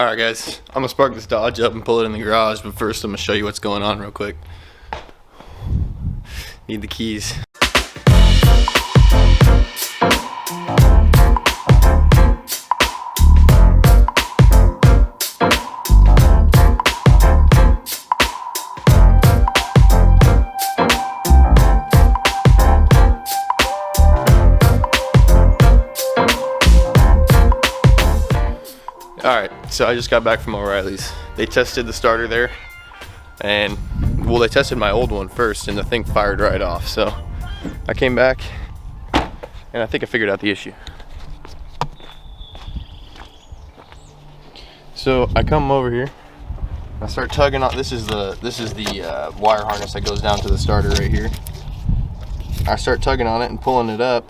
Alright guys, I'm gonna spark this Dodge up and pull it in the garage, but first I'm gonna show you what's going on real quick. Need the keys. Alright, so I just got back from O'Reilly's. They tested the starter there, and well, they tested my old one first, and the thing fired right off. So I came back, and I think I figured out the issue. So I come over here, I start tugging on. This is the wire harness that goes down to the starter right here. I start tugging on it and pulling it up,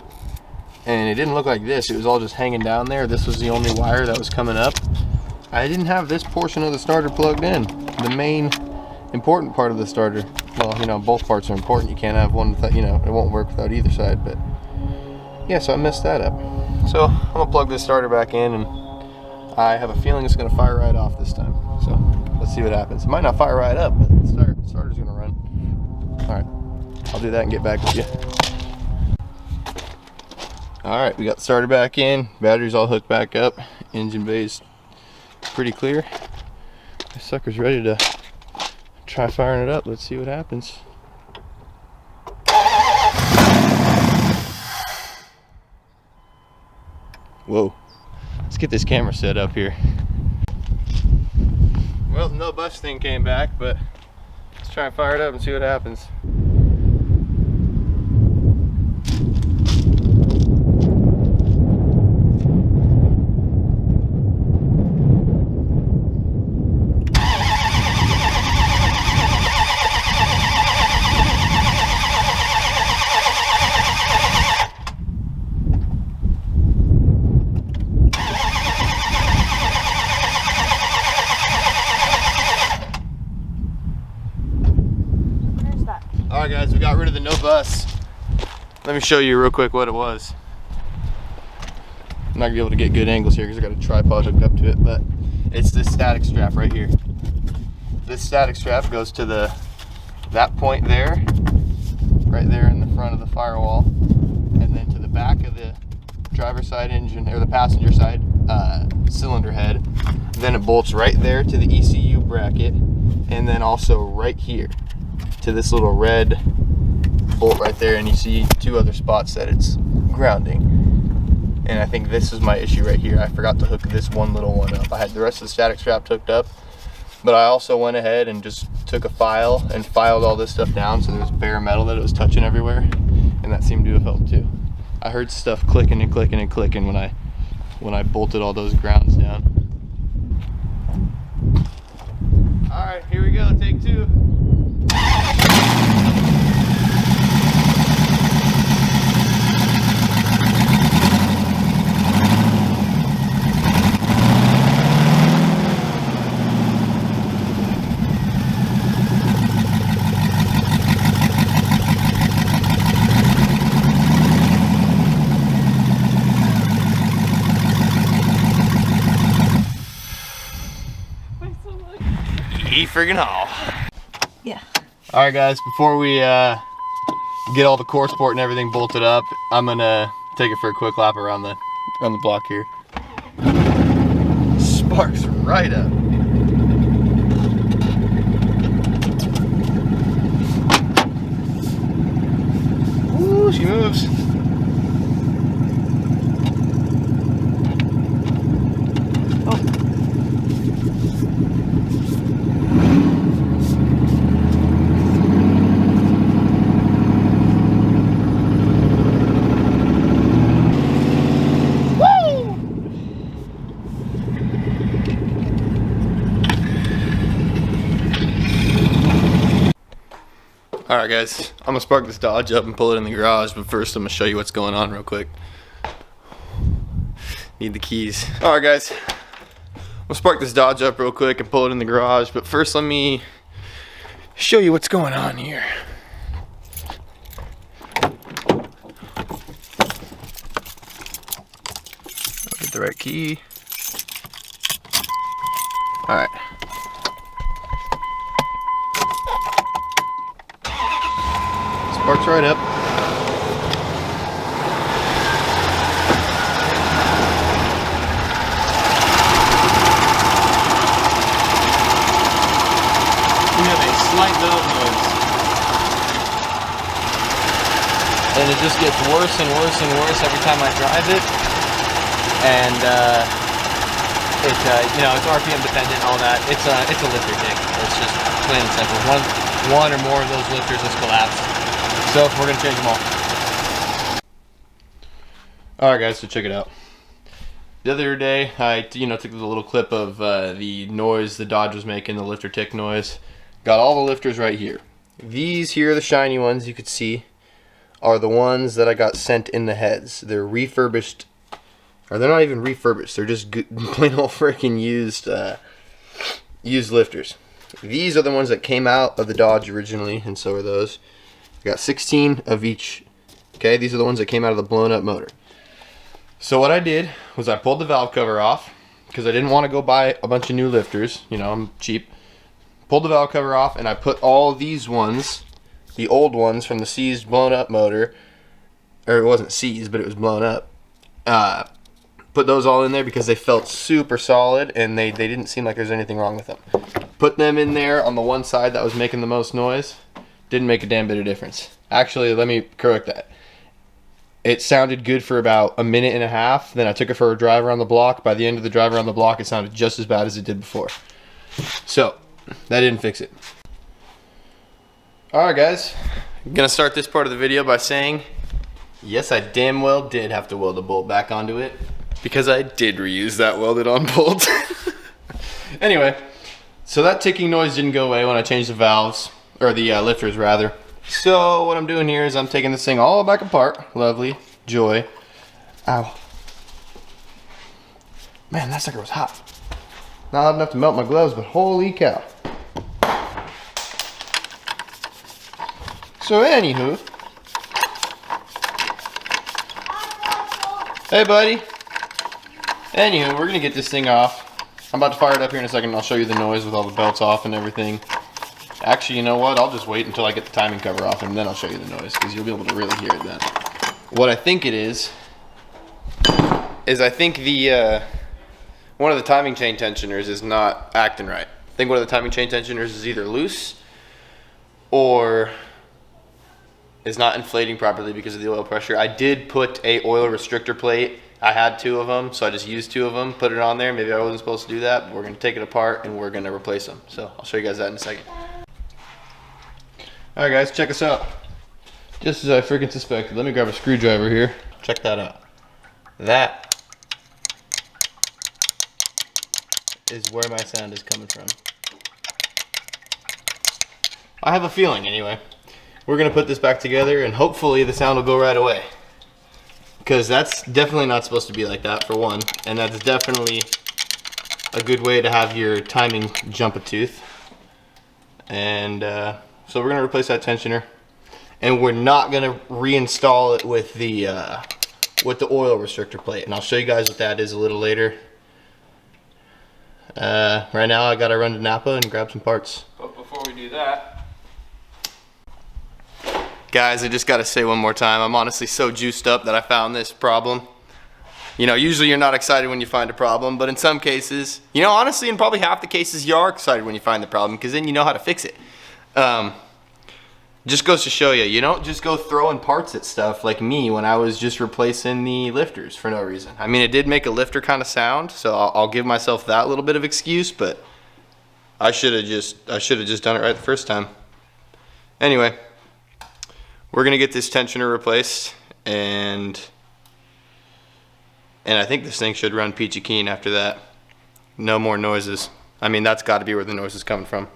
and it didn't look like this. It was all just hanging down there. This was the only wire that was coming up. I didn't have this portion of the starter plugged in. The main important part of the starter. Well, you know, both parts are important. You can't have one without, you know, it won't work without either side. But yeah, so I messed that up. So I'm gonna plug this starter back in, and I have a feeling it's gonna fire right off this time. So let's see what happens. It might not fire right up, but the starter's gonna run. All right, I'll do that and get back with you. Alright, we got the starter back in, battery's all hooked back up, engine bay's pretty clear. This sucker's ready to try firing it up. Let's see what happens. Whoa, let's get this camera set up here. Well, no bus thing came back, but let's try and fire it up and see what happens. Alright guys, we got rid of the no bus. Let me show you real quick what it was. I'm not gonna be able to get good angles here because I got a tripod hooked up to it, but it's this static strap right here. This static strap goes to that point there, right there in the front of the firewall, and then to the back of the driver's side engine, or the passenger side cylinder head. Then it bolts right there to the ECU bracket, and then also right here to this little red bolt right there, and you see two other spots that it's grounding. And I think this is my issue right here. I forgot to hook this one little one up. I had the rest of the static strap hooked up, but I also went ahead and just took a file and filed all this stuff down, so there was bare metal that it was touching everywhere, and that seemed to have helped too. I heard stuff clicking and clicking and clicking when I bolted all those grounds down. All right, here we go, take two. Friggin' haul. Yeah. All right, guys. Before we get all the core support and everything bolted up, I'm gonna take it for a quick lap around the block here. Sparks right up. Ooh, she moves. Alright guys, I'm gonna spark this Dodge up and pull it in the garage, but first I'm gonna show you what's going on real quick. Need the keys. Alright guys, I'm gonna spark this Dodge up real quick and pull it in the garage, but first let me show you what's going on here. Get the right key. Alright. Sparks right up. We have a slight valve noise. And it just gets worse and worse and worse every time I drive it. And you know, it's RPM dependent, all that. It's a lifter thing. It's just plain and simple. One or more of those lifters has collapsed. So we're gonna change them all. Alright guys, so check it out. The other day, I took a little clip of the noise the Dodge was making, the lifter tick noise. Got all the lifters right here. These here, the shiny ones you could see, are the ones that I got sent in the heads. They're refurbished, or they're not even refurbished. They're just plain old freaking used lifters. These are the ones that came out of the Dodge originally, and so are those. I got 16 of each. Okay, these are the ones that came out of the blown up motor. So what I did was I pulled the valve cover off because I didn't want to go buy a bunch of new lifters. You know, I'm cheap. Pulled the valve cover off and I put all these ones, the old ones from the seized blown up motor, or it wasn't seized, but it was blown up. Put those all in there because they felt super solid and they didn't seem like there's anything wrong with them. Put them in there on the one side that was making the most noise. Didn't make a damn bit of difference. Actually, let me correct that. It sounded good for about a minute and a half. Then I took it for a drive around the block. By the end of the drive around the block, it sounded just as bad as it did before. So, that didn't fix it. Alright guys, I'm going to start this part of the video by saying, yes, I damn well did have to weld a bolt back onto it. Because I did reuse that welded on bolt. Anyway, so that ticking noise didn't go away when I changed the valves, or the lifters rather. So what I'm doing here is I'm taking this thing all back apart. Lovely. Joy. Ow. Man, that sucker was hot. Not hot enough to melt my gloves, but holy cow. So anywho. Hey buddy. Anywho, we're gonna get this thing off. I'm about to fire it up here in a second and I'll show you the noise with all the belts off and everything. Actually, you know what? I'll just wait until I get the timing cover off and then I'll show you the noise because you'll be able to really hear it then. What I think it is I think the one of the timing chain tensioners is not acting right. I think one of the timing chain tensioners is either loose or is not inflating properly because of the oil pressure. I did put a oil restrictor plate. I had 2 of them, so I just used 2 of them, put it on there. Maybe I wasn't supposed to do that, but we're gonna take it apart and we're gonna replace them. So I'll show you guys that in a second. Alright guys, check us out. Just as I freaking suspected, let me grab a screwdriver here. Check that out. That is where my sound is coming from. I have a feeling anyway. We're gonna put this back together and hopefully the sound will go right away. Because that's definitely not supposed to be like that, for one. And that's definitely a good way to have your timing jump a tooth. And so we're going to replace that tensioner. And we're not going to reinstall it with the oil restrictor plate. And I'll show you guys what that is a little later. Right now I got to run to Napa and grab some parts. But before we do that, guys, I just got to say one more time, I'm honestly so juiced up that I found this problem. You know, usually you're not excited when you find a problem, but in some cases, you know, honestly, in probably half the cases, you are excited when you find the problem because then you know how to fix it. Just goes to show you, you don't just go throwing parts at stuff like me when I was just replacing the lifters for no reason. I mean, it did make a lifter kind of sound, so I'll give myself that little bit of excuse, but I should have just done it right the first time. Anyway. We're gonna get this tensioner replaced, and I think this thing should run peachy keen after that. No more noises. I mean, that's got to be where the noise is coming from.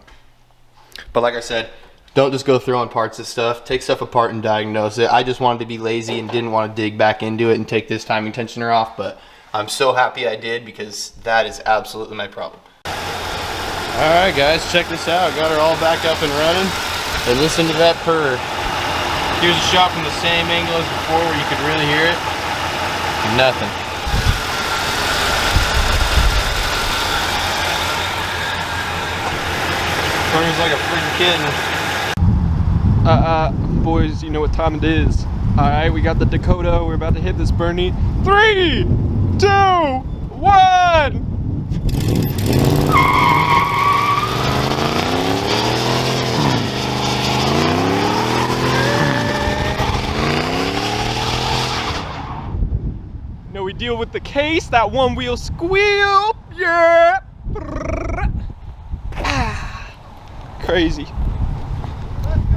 But like I said, don't just go throwing parts of stuff. Take stuff apart and diagnose it. I just wanted to be lazy and didn't want to dig back into it and take this timing tensioner off, but I'm so happy I did because that is absolutely my problem. Alright guys, check this out. Got her all back up and running. And listen to that purr. Here's a shot from the same angle as before where you could really hear it. Nothing. screams like a freaking kitten. Boys, you know what time it is. Alright, we got the Dakota. We're about to hit this Bernie. 3, 2, 1! Now we deal with the case, that one wheel squeal. Yeah! Crazy.